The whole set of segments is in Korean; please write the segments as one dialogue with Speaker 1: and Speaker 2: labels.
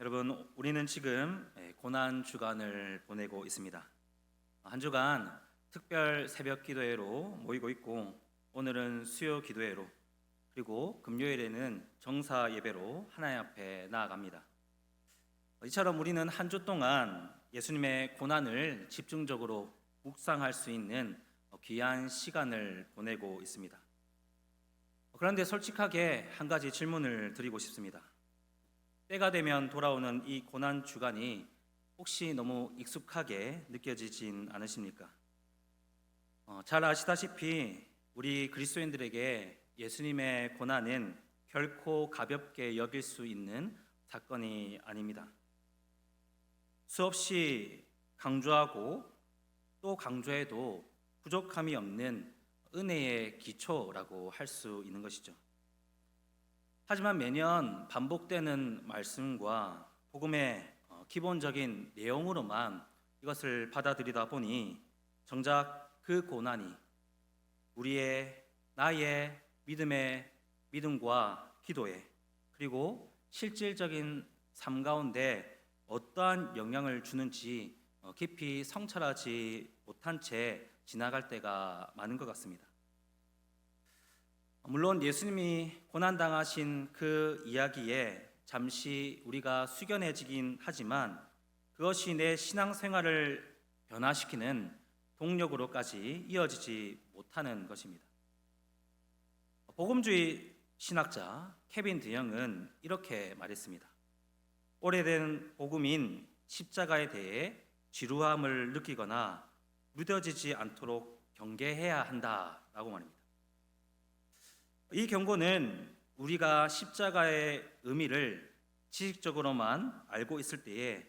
Speaker 1: 여러분, 우리는 지금 고난 주간을 보내고 있습니다. 한 주간 특별 새벽 기도회로 모이고 있고, 오늘은 수요 기도회로, 그리고 금요일에는 정사 예배로 하나님 앞에 나아갑니다. 이처럼 우리는 한 주 동안 예수님의 고난을 집중적으로 묵상할 수 있는 귀한 시간을 보내고 있습니다. 그런데 솔직하게 한 가지 질문을 드리고 싶습니다. 때가 되면 돌아오는 이 고난 주간이 혹시 너무 익숙하게 느껴지진 않으십니까? 잘 아시다시피 우리 그리스도인들에게 예수님의 고난은 결코 가볍게 여길 수 있는 사건이 아닙니다. 수없이 강조하고 또 강조해도 부족함이 없는 은혜의 기초라고 할 수 있는 것이죠. 하지만 매년 반복되는 말씀과 복음의 기본적인 내용으로만 이것을 받아들이다 보니 정작 그 고난이 나의 믿음과 기도에, 그리고 실질적인 삶 가운데 어떠한 영향을 주는지 깊이 성찰하지 못한 채 지나갈 때가 많은 것 같습니다. 물론 예수님이 고난당하신 그 이야기에 잠시 우리가 숙연해지긴 하지만 그것이 내 신앙생활을 변화시키는 동력으로까지 이어지지 못하는 것입니다. 복음주의 신학자 케빈 드영은 이렇게 말했습니다. 오래된 복음인 십자가에 대해 지루함을 느끼거나 무뎌지지 않도록 경계해야 한다라고 말합니다. 이 경고는 우리가 십자가의 의미를 지식적으로만 알고 있을 때에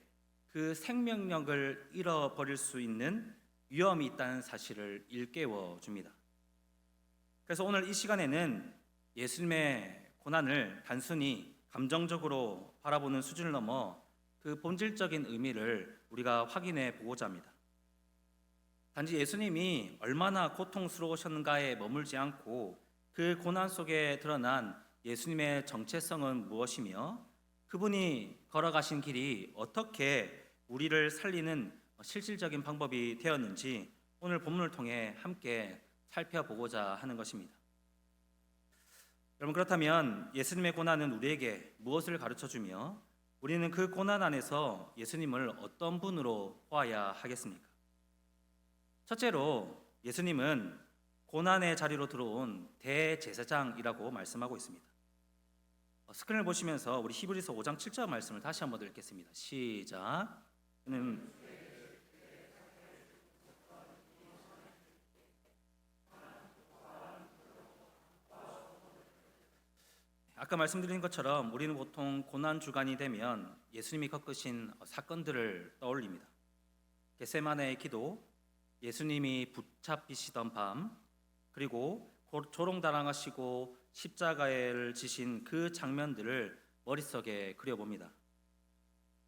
Speaker 1: 그 생명력을 잃어버릴 수 있는 위험이 있다는 사실을 일깨워 줍니다. 그래서 오늘 이 시간에는 예수님의 고난을 단순히 감정적으로 바라보는 수준을 넘어 그 본질적인 의미를 우리가 확인해 보고자 합니다. 단지 예수님이 얼마나 고통스러우셨는가에 머물지 않고 그 고난 속에 드러난 예수님의 정체성은 무엇이며 그분이 걸어가신 길이 어떻게 우리를 살리는 실질적인 방법이 되었는지 오늘 본문을 통해 함께 살펴보고자 하는 것입니다. 여러분, 그렇다면 예수님의 고난은 우리에게 무엇을 가르쳐주며 우리는 그 고난 안에서 예수님을 어떤 분으로 보아야 하겠습니까? 첫째로 예수님은 고난의 자리로 들어온 대제사장이라고 말씀하고 있습니다. 스크린을 보시면서 우리 히브리서 5장 7절 말씀을 다시 한번 읽겠습니다. 시작. 아까 말씀드린 것처럼 우리는 보통 고난 주간이 되면 예수님이 겪으신 사건들을 떠올립니다. 겟세마네의 기도, 예수님이 붙잡히시던 밤, 그리고 조롱당하시고 십자가를 지신 그 장면들을 머릿속에 그려봅니다.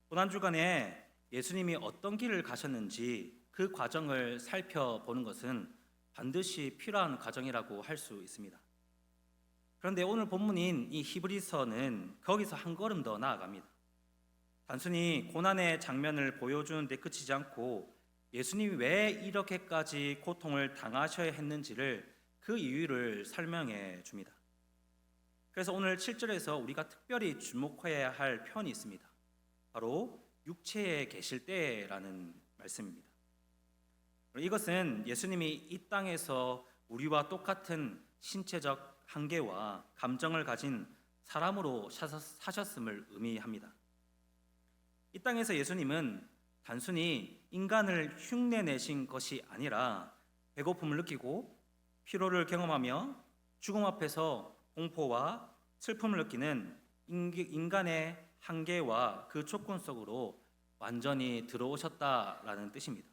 Speaker 1: 고난주간에 예수님이 어떤 길을 가셨는지 그 과정을 살펴보는 것은 반드시 필요한 과정이라고 할 수 있습니다. 그런데 오늘 본문인 이 히브리서는 거기서 한 걸음 더 나아갑니다. 단순히 고난의 장면을 보여주는 데 그치지 않고 예수님이 왜 이렇게까지 고통을 당하셔야 했는지를 그 이유를 설명해 줍니다. 그래서 오늘 7절에서 우리가 특별히 주목해야 할 표현이 있습니다. 바로 육체에 계실 때라는 말씀입니다. 이것은 예수님이 이 땅에서 우리와 똑같은 신체적 한계와 감정을 가진 사람으로 사셨음을 의미합니다. 이 땅에서 예수님은 단순히 인간을 흉내내신 것이 아니라 배고픔을 느끼고 피로를 경험하며 죽음 앞에서 공포와 슬픔을 느끼는 인간의 한계와 그 조건 속으로 완전히 들어오셨다라는 뜻입니다.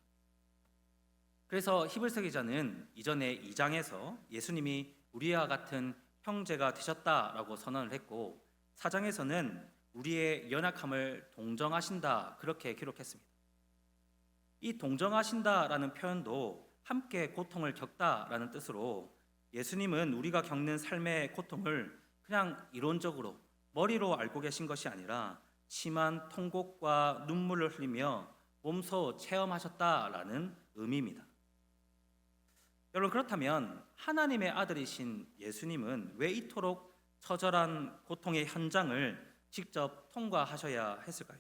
Speaker 1: 그래서 히브리서 기자는 이전에 2장에서 예수님이 우리와 같은 형제가 되셨다라고 선언을 했고 4장에서는 우리의 연약함을 동정하신다 그렇게 기록했습니다. 이 동정하신다라는 표현도 함께 고통을 겪다라는 뜻으로 예수님은 우리가 겪는 삶의 고통을 그냥 이론적으로 머리로 알고 계신 것이 아니라 심한 통곡과 눈물을 흘리며 몸소 체험하셨다라는 의미입니다. 여러분, 그렇다면 하나님의 아들이신 예수님은 왜 이토록 처절한 고통의 현장을 직접 통과하셔야 했을까요?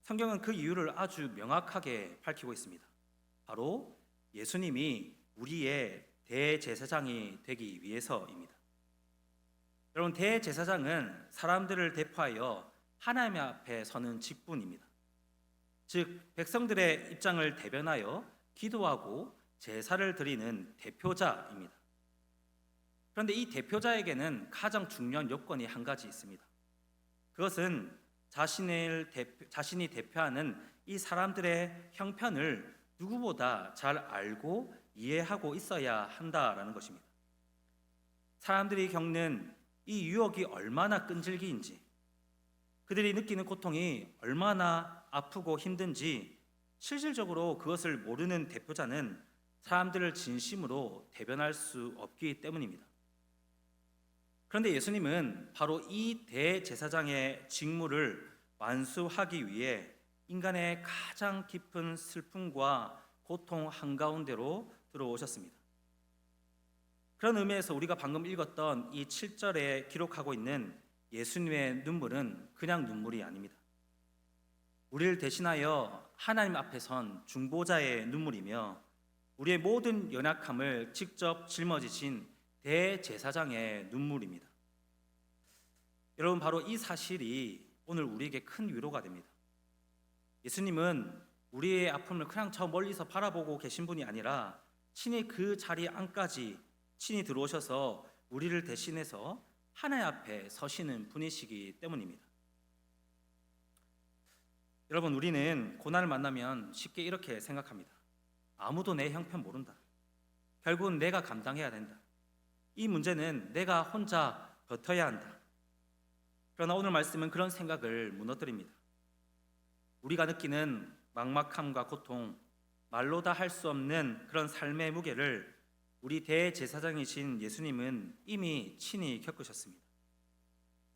Speaker 1: 성경은 그 이유를 아주 명확하게 밝히고 있습니다. 바로 예수님이 우리의 대제사장이 되기 위해서입니다. 여러분, 대제사장은 사람들을 대표하여 하나님 앞에 서는 직분입니다. 즉, 백성들의 입장을 대변하여 기도하고 제사를 드리는 대표자입니다. 그런데 이 대표자에게는 가장 중요한 요건이 한 가지 있습니다. 그것은 자신이 대표하는 이 사람들의 형편을 누구보다 잘 알고 이해하고 있어야 한다라는 것입니다. 사람들이 겪는 이 유혹이 얼마나 끈질기인지, 그들이 느끼는 고통이 얼마나 아프고 힘든지 실질적으로 그것을 모르는 대표자는 사람들을 진심으로 대변할 수 없기 때문입니다. 그런데 예수님은 바로 이 대제사장의 직무를 완수하기 위해 인간의 가장 깊은 슬픔과 고통 한가운데로 들어오셨습니다. 그런 의미에서 우리가 방금 읽었던 이 7절에 기록하고 있는 예수님의 눈물은 그냥 눈물이 아닙니다. 우리를 대신하여 하나님 앞에 선 중보자의 눈물이며 우리의 모든 연약함을 직접 짊어지신 대제사장의 눈물입니다. 여러분, 바로 이 사실이 오늘 우리에게 큰 위로가 됩니다. 예수님은 우리의 아픔을 그냥 저 멀리서 바라보고 계신 분이 아니라 친히 그 자리 안까지 친히 들어오셔서 우리를 대신해서 하나님 앞에 서시는 분이시기 때문입니다. 여러분, 우리는 고난을 만나면 쉽게 이렇게 생각합니다. 아무도 내 형편 모른다. 결국은 내가 감당해야 된다. 이 문제는 내가 혼자 버텨야 한다. 그러나 오늘 말씀은 그런 생각을 무너뜨립니다. 우리가 느끼는 막막함과 고통, 말로 다 할 수 없는 그런 삶의 무게를 우리 대제사장이신 예수님은 이미 친히 겪으셨습니다.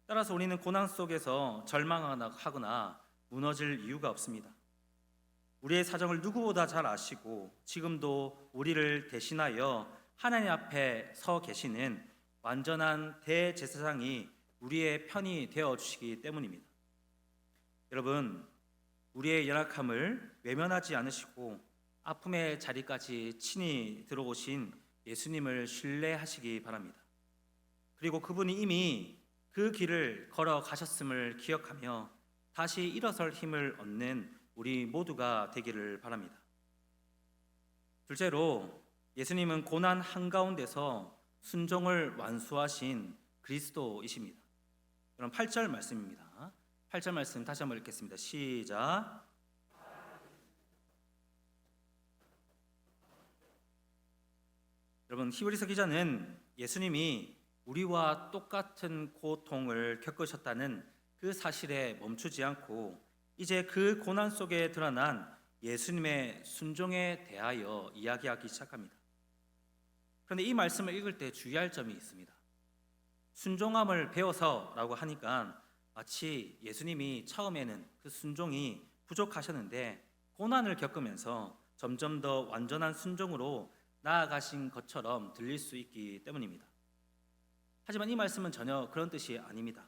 Speaker 1: 따라서 우리는 고난 속에서 절망하거나 무너질 이유가 없습니다. 우리의 사정을 누구보다 잘 아시고 지금도 우리를 대신하여 하나님 앞에 서 계시는 완전한 대제사장이 우리의 편이 되어주시기 때문입니다. 여러분, 우리의 연약함을 외면하지 않으시고 아픔의 자리까지 친히 들어오신 예수님을 신뢰하시기 바랍니다. 그리고 그분이 이미 그 길을 걸어가셨음을 기억하며 다시 일어설 힘을 얻는 우리 모두가 되기를 바랍니다. 둘째로, 예수님은 고난 한가운데서 순종을 완수하신 그리스도이십니다. 그럼 8절 말씀입니다. 8절 말씀 다시 한번 읽겠습니다. 시작. 여러분, 히브리서 기자는 예수님이 우리와 똑같은 고통을 겪으셨다는 그 사실에 멈추지 않고 이제 그 고난 속에 드러난 예수님의 순종에 대하여 이야기하기 시작합니다. 그런데 이 말씀을 읽을 때 주의할 점이 있습니다. 순종함을 배워서라고 하니까 마치 예수님이 처음에는 그 순종이 부족하셨는데 고난을 겪으면서 점점 더 완전한 순종으로 나아가신 것처럼 들릴 수 있기 때문입니다. 하지만 이 말씀은 전혀 그런 뜻이 아닙니다.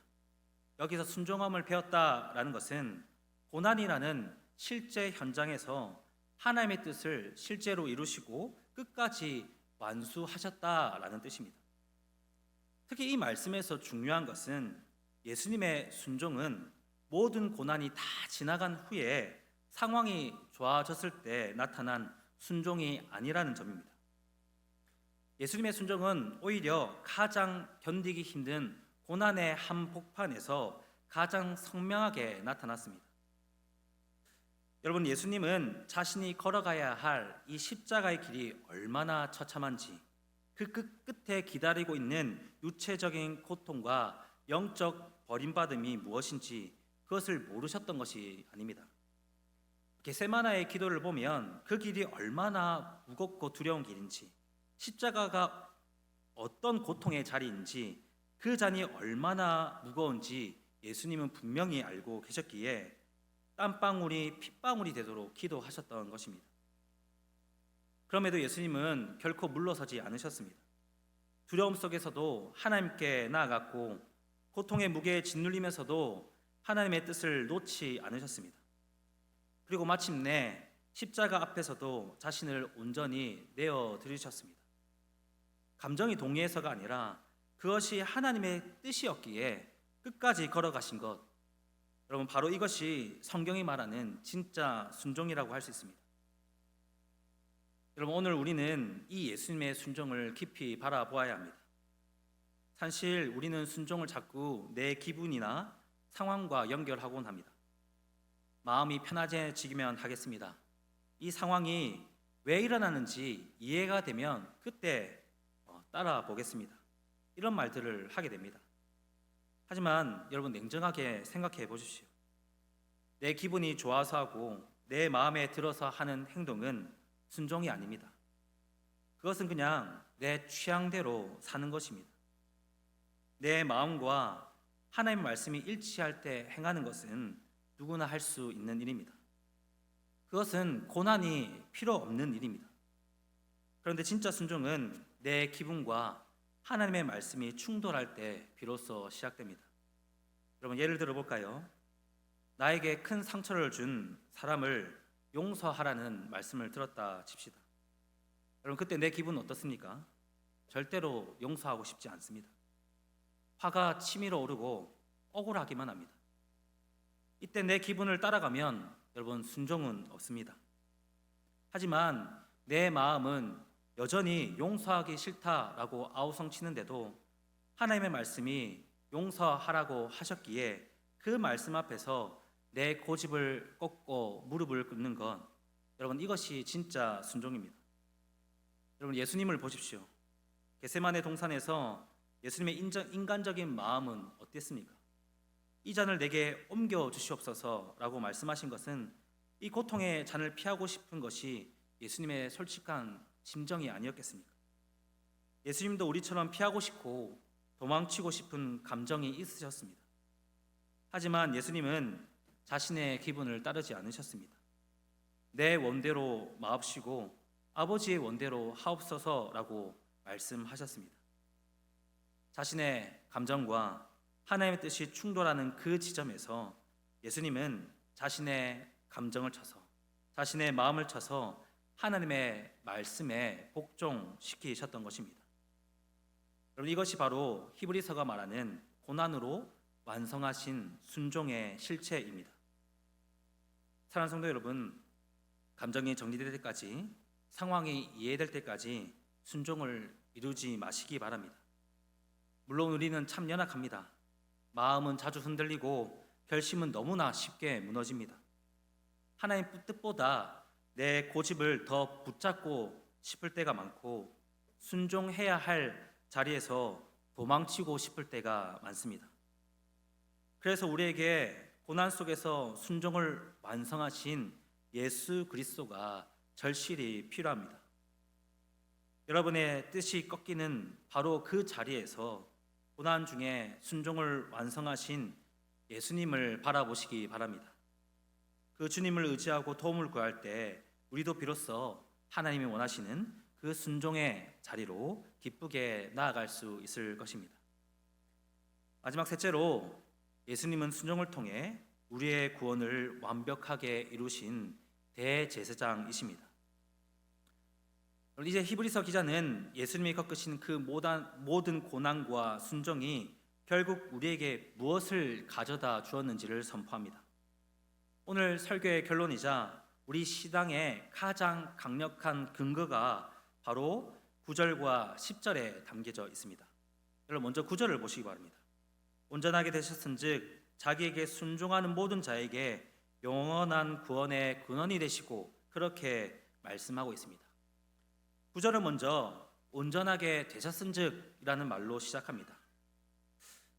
Speaker 1: 여기서 순종함을 배웠다라는 것은 고난이라는 실제 현장에서 하나님의 뜻을 실제로 이루시고 끝까지 완수하셨다라는 뜻입니다. 특히 이 말씀에서 중요한 것은 예수님의 순종은 모든 고난이 다 지나간 후에 상황이 좋아졌을 때 나타난 순종이 아니라는 점입니다. 예수님의 순종은 오히려 가장 견디기 힘든 고난의 한복판에서 가장 선명하게 나타났습니다. 여러분, 예수님은 자신이 걸어가야 할 이 십자가의 길이 얼마나 처참한지, 그 끝에 기다리고 있는 육체적인 고통과 영적 버림받음이 무엇인지 그것을 모르셨던 것이 아닙니다. 겟세마나의 기도를 보면 그 길이 얼마나 무겁고 두려운 길인지, 십자가가 어떤 고통의 자리인지, 그 잔이 얼마나 무거운지 예수님은 분명히 알고 계셨기에 땀방울이 핏방울이 되도록 기도하셨던 것입니다. 그럼에도 예수님은 결코 물러서지 않으셨습니다. 두려움 속에서도 하나님께 나아갔고 고통의 무게에 짓눌리면서도 하나님의 뜻을 놓지 않으셨습니다. 그리고 마침내 십자가 앞에서도 자신을 온전히 내어드리셨습니다. 감정이 동의해서가 아니라 그것이 하나님의 뜻이었기에 끝까지 걸어가신 것, 여러분 바로 이것이 성경이 말하는 진짜 순종이라고 할 수 있습니다. 여러분 오늘 우리는 이 예수님의 순종을 깊이 바라보아야 합니다. 사실 우리는 순종을 자꾸 내 기분이나 상황과 연결하곤 합니다. 마음이 편안해지기만 하겠습니다. 이 상황이 왜 일어나는지 이해가 되면 그때 따라 보겠습니다. 이런 말들을 하게 됩니다. 하지만 여러분 냉정하게 생각해 보십시오. 내 기분이 좋아서 하고 내 마음에 들어서 하는 행동은 순종이 아닙니다. 그것은 그냥 내 취향대로 사는 것입니다. 내 마음과 하나님의 말씀이 일치할 때 행하는 것은 누구나 할 수 있는 일입니다. 그것은 고난이 필요 없는 일입니다. 그런데 진짜 순종은 내 기분과 하나님의 말씀이 충돌할 때 비로소 시작됩니다. 여러분 예를 들어 볼까요? 나에게 큰 상처를 준 사람을 용서하라는 말씀을 들었다 칩시다. 여러분 그때 내 기분은 어떻습니까? 절대로 용서하고 싶지 않습니다. 화가 치밀어 오르고 억울하기만 합니다. 이때 내 기분을 따라가면 여러분 순종은 없습니다. 하지만 내 마음은 여전히 용서하기 싫다라고 아우성치는데도 하나님의 말씀이 용서하라고 하셨기에 그 말씀 앞에서 내 고집을 꺾고 무릎을 꿇는 것, 여러분 이것이 진짜 순종입니다. 여러분 예수님을 보십시오. 겟세마네 동산에서 예수님의 인간적인 마음은 어땠습니까? 이 잔을 내게 옮겨 주시옵소서라고 말씀하신 것은 이 고통의 잔을 피하고 싶은 것이 예수님의 솔직한 심정이 아니었겠습니까? 예수님도 우리처럼 피하고 싶고 도망치고 싶은 감정이 있으셨습니다. 하지만 예수님은 자신의 기분을 따르지 않으셨습니다. 내 원대로 마옵시고 아버지의 원대로 하옵소서라고 말씀하셨습니다. 자신의 감정과 하나님의 뜻이 충돌하는 그 지점에서 예수님은 자신의 감정을 쳐서 자신의 마음을 쳐서 하나님의 말씀에 복종시키셨던 것입니다. 여러분 이것이 바로 히브리서가 말하는 고난으로 완성하신 순종의 실체입니다. 사랑하는 성도 여러분, 감정이 정리될 때까지, 상황이 이해될 때까지 순종을 미루지 마시기 바랍니다. 물론 우리는 참 연약합니다. 마음은 자주 흔들리고 결심은 너무나 쉽게 무너집니다. 하나님 뜻보다 내 고집을 더 붙잡고 싶을 때가 많고 순종해야 할 자리에서 도망치고 싶을 때가 많습니다. 그래서 우리에게 고난 속에서 순종을 완성하신 예수 그리스도가 절실히 필요합니다. 여러분의 뜻이 꺾이는 바로 그 자리에서 고난 중에 순종을 완성하신 예수님을 바라보시기 바랍니다. 그 주님을 의지하고 도움을 구할 때 우리도 비로소 하나님이 원하시는 그 순종의 자리로 기쁘게 나아갈 수 있을 것입니다. 마지막 셋째로 예수님은 순종을 통해 우리의 구원을 완벽하게 이루신 대제사장이십니다. 이제 히브리서 기자는 예수님이 겪으신 그 모든 고난과 순종이 결국 우리에게 무엇을 가져다 주었는지를 선포합니다. 오늘 설교의 결론이자 우리 신앙의 가장 강력한 근거가 바로 9절과 10절에 담겨져 있습니다. 여러분 먼저 9절을 보시기 바랍니다. 온전하게 되셨은즉 자기에게 순종하는 모든 자에게 영원한 구원의 근원이 되시고, 그렇게 말씀하고 있습니다. 9절은 먼저 온전하게 되셨은즉이라는 말로 시작합니다.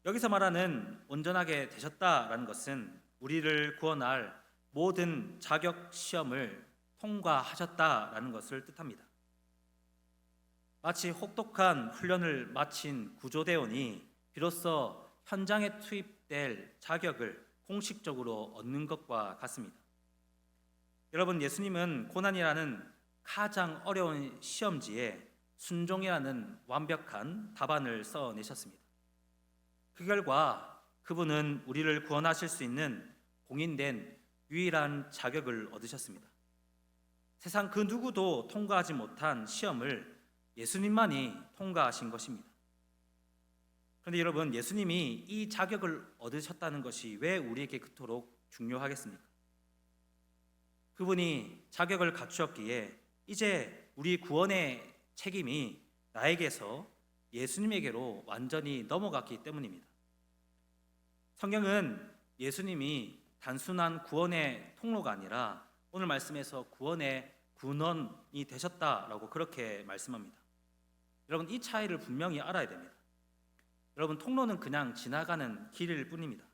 Speaker 1: 여기서 말하는 온전하게 되셨다라는 것은 우리를 구원할 모든 자격 시험을 통과하셨다라는 것을 뜻합니다. 마치 혹독한 훈련을 마친 구조대원이 비로소 현장에 될 자격을 공식적으로 얻는 것과 같습니다. 여러분, 예수님은 고난이라는 가장 어려운 시험지에 순종이라는 완벽한 답안을 써내셨습니다. 그 결과 그분은 우리를 구원하실 수 있는 공인된 유일한 자격을 얻으셨습니다. 세상 그 누구도 통과하지 못한 시험을 예수님만이 통과하신 것입니다. 그런데 여러분, 예수님이 이 자격을 얻으셨다는 것이 왜 우리에게 그토록 중요하겠습니까? 그분이 자격을 갖추었기에 이제 우리 구원의 책임이 나에게서 예수님에게로 완전히 넘어갔기 때문입니다. 성경은 예수님이 단순한 구원의 통로가 아니라 오늘 말씀에서 구원의 근원이 되셨다라고 그렇게 말씀합니다. 여러분, 이 차이를 분명히 알아야 됩니다. 여러분, 통로는 그냥 지나가는 길일 뿐입니다.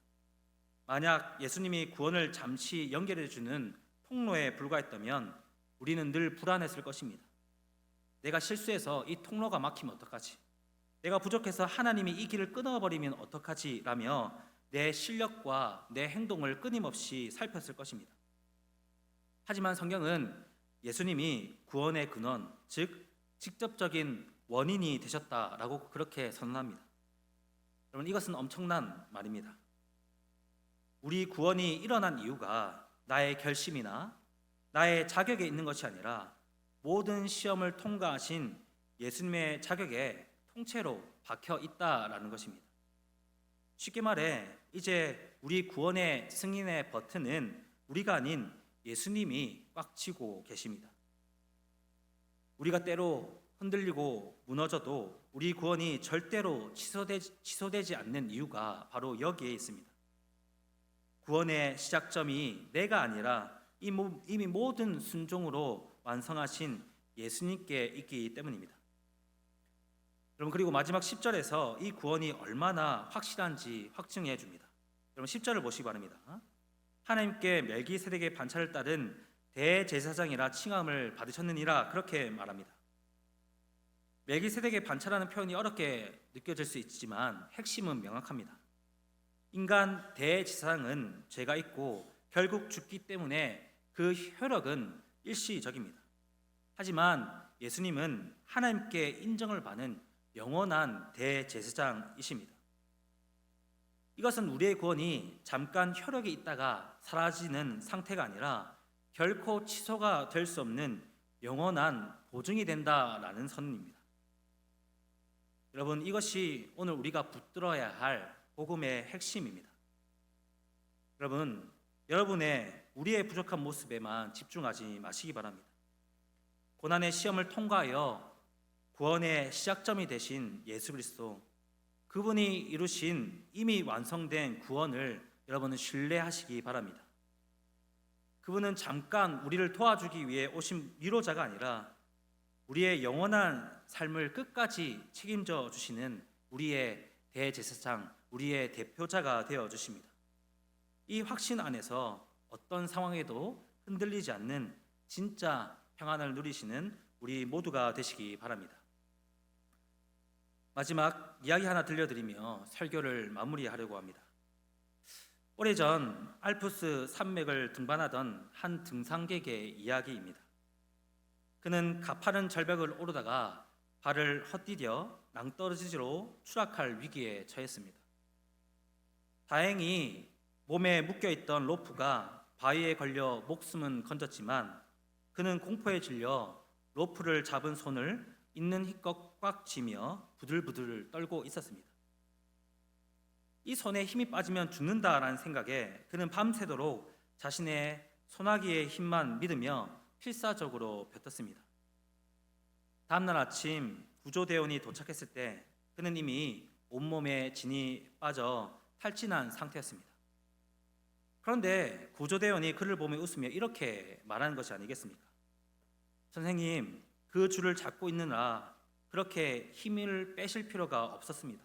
Speaker 1: 만약 예수님이 구원을 잠시 연결해 주는 통로에 불과했다면 우리는 늘 불안했을 것입니다. 내가 실수해서 이 통로가 막히면 어떡하지? 내가 부족해서 하나님이 이 길을 끊어버리면 어떡하지? 라며 내 실력과 내 행동을 끊임없이 살폈을 것입니다. 하지만 성경은 예수님이 구원의 근원, 즉 직접적인 원인이 되셨다라고 그렇게 선언합니다. 여러분, 이것은 엄청난 말입니다. 우리 구원이 일어난 이유가 나의 결심이나 나의 자격에 있는 것이 아니라 모든 시험을 통과하신 예수님의 자격에 통째로 박혀 있다라는 것입니다. 쉽게 말해 이제 우리 구원의 승인의 버튼은 우리가 아닌 예수님이 꽉 쥐고 계십니다. 우리가 때로 흔들리고 무너져도 우리 구원이 절대로 취소되지 않는 이유가 바로 여기에 있습니다. 구원의 시작점이 내가 아니라 이미 모든 순종으로 완성하신 예수님께 있기 때문입니다. 여러분, 그리고 마지막 10절에서 이 구원이 얼마나 확실한지 확증해 줍니다. 여러분, 10절을 보시기 바랍니다. 하나님께 멜기세덱의 반차를 따른 대제사장이라 칭함을 받으셨느니라 그렇게 말합니다. 멜기세덱의 반차라는 표현이 어렵게 느껴질 수 있지만 핵심은 명확합니다. 인간 대제사장은 죄가 있고 결국 죽기 때문에 그 효력은 일시적입니다. 하지만 예수님은 하나님께 인정을 받는 영원한 대제사장이십니다. 이것은 우리의 구원이 잠깐 효력이 있다가 사라지는 상태가 아니라 결코 취소가 될 수 없는 영원한 보증이 된다라는 선언입니다. 여러분, 이것이 오늘 우리가 붙들어야 할 복음의 핵심입니다. 여러분, 여러분의 우리의 부족한 모습에만 집중하지 마시기 바랍니다. 고난의 시험을 통과하여 구원의 시작점이 되신 예수 그리스도, 그분이 이루신 이미 완성된 구원을 여러분은 신뢰하시기 바랍니다. 그분은 잠깐 우리를 도와주기 위해 오신 위로자가 아니라 우리의 영원한 삶을 끝까지 책임져 주시는 우리의 대제사장, 우리의 대표자가 되어 주십니다. 이 확신 안에서 어떤 상황에도 흔들리지 않는 진짜 평안을 누리시는 우리 모두가 되시기 바랍니다. 마지막 이야기 하나 들려드리며 설교를 마무리하려고 합니다. 오래전 알프스 산맥을 등반하던 한 등산객의 이야기입니다. 그는 가파른 절벽을 오르다가 발을 헛디뎌 낭떠러지로 추락할 위기에 처했습니다. 다행히 몸에 묶여있던 로프가 바위에 걸려 목숨은 건졌지만 그는 공포에 질려 로프를 잡은 손을 있는 힘껏 꽉 쥐며 부들부들 떨고 있었습니다. 이 손에 힘이 빠지면 죽는다라는 생각에 그는 밤새도록 자신의 소나기의 힘만 믿으며 필사적으로 뱉었습니다. 다음날 아침 구조대원이 도착했을 때 그는 이미 온몸에 진이 빠져 탈진한 상태였습니다. 그런데 구조대원이 그를 보며 웃으며 이렇게 말하는 것이 아니겠습니까? 선생님, 그 줄을 잡고 있느라 그렇게 힘을 빼실 필요가 없었습니다.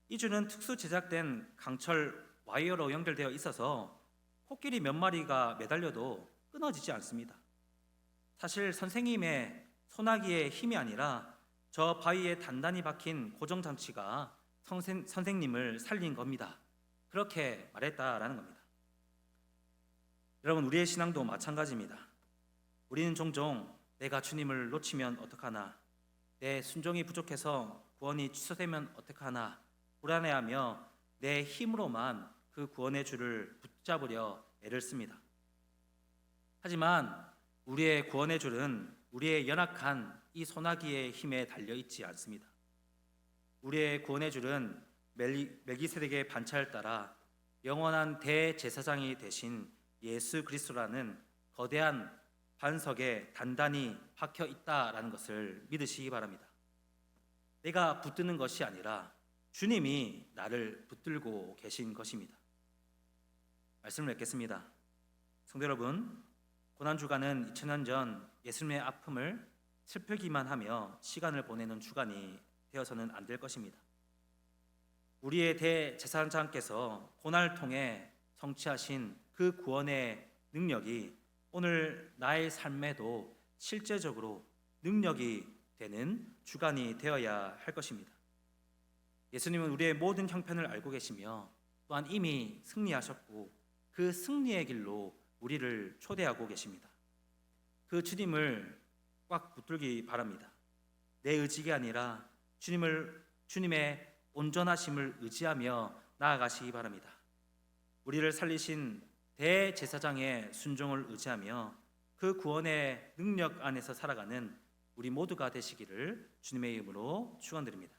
Speaker 1: 이 줄은 특수 제작된 강철 와이어로 연결되어 있어서 코끼리 몇 마리가 매달려도 끊어지지 않습니다. 사실 선생님의 소나기의 힘이 아니라 저 바위에 단단히 박힌 고정장치가 선생님을 살린 겁니다. 그렇게 말했다라는 겁니다. 여러분, 우리의 신앙도 마찬가지입니다. 우리는 종종 내가 주님을 놓치면 어떡하나, 내 순종이 부족해서 구원이 취소되면 어떡하나 불안해하며 내 힘으로만 그 구원의 줄을 붙잡으려 애를 씁니다. 하지만 우리의 구원의 줄은 우리의 연약한 이 소나기의 힘에 달려 있지 않습니다. 우리의 구원의 줄은 멜기세덱의 반차를 따라 영원한 대제사장이 되신 예수 그리스도라는 거대한 반석에 단단히 박혀 있다라는 것을 믿으시기 바랍니다. 내가 붙드는 것이 아니라 주님이 나를 붙들고 계신 것입니다. 말씀을 맺겠습니다. 성도 여러분, 고난주간은 2000년 전 예수님의 아픔을 슬프기만 하며 시간을 보내는 주간이 되어서는 안 될 것입니다. 우리의 대제사장께서 고난을 통해 성취하신 그 구원의 능력이 오늘 나의 삶에도 실제적으로 능력이 되는 주간이 되어야 할 것입니다. 예수님은 우리의 모든 형편을 알고 계시며 또한 이미 승리하셨고 그 승리의 길로 우리를 초대하고 계십니다. 그 주님을 꽉 붙들기 바랍니다. 내 의지가 아니라 주님의 온전하심을 의지하며 나아가시기 바랍니다. 우리를 살리신 대제사장의 순종을 의지하며 그 구원의 능력 안에서 살아가는 우리 모두가 되시기를 주님의 이름으로 축원드립니다.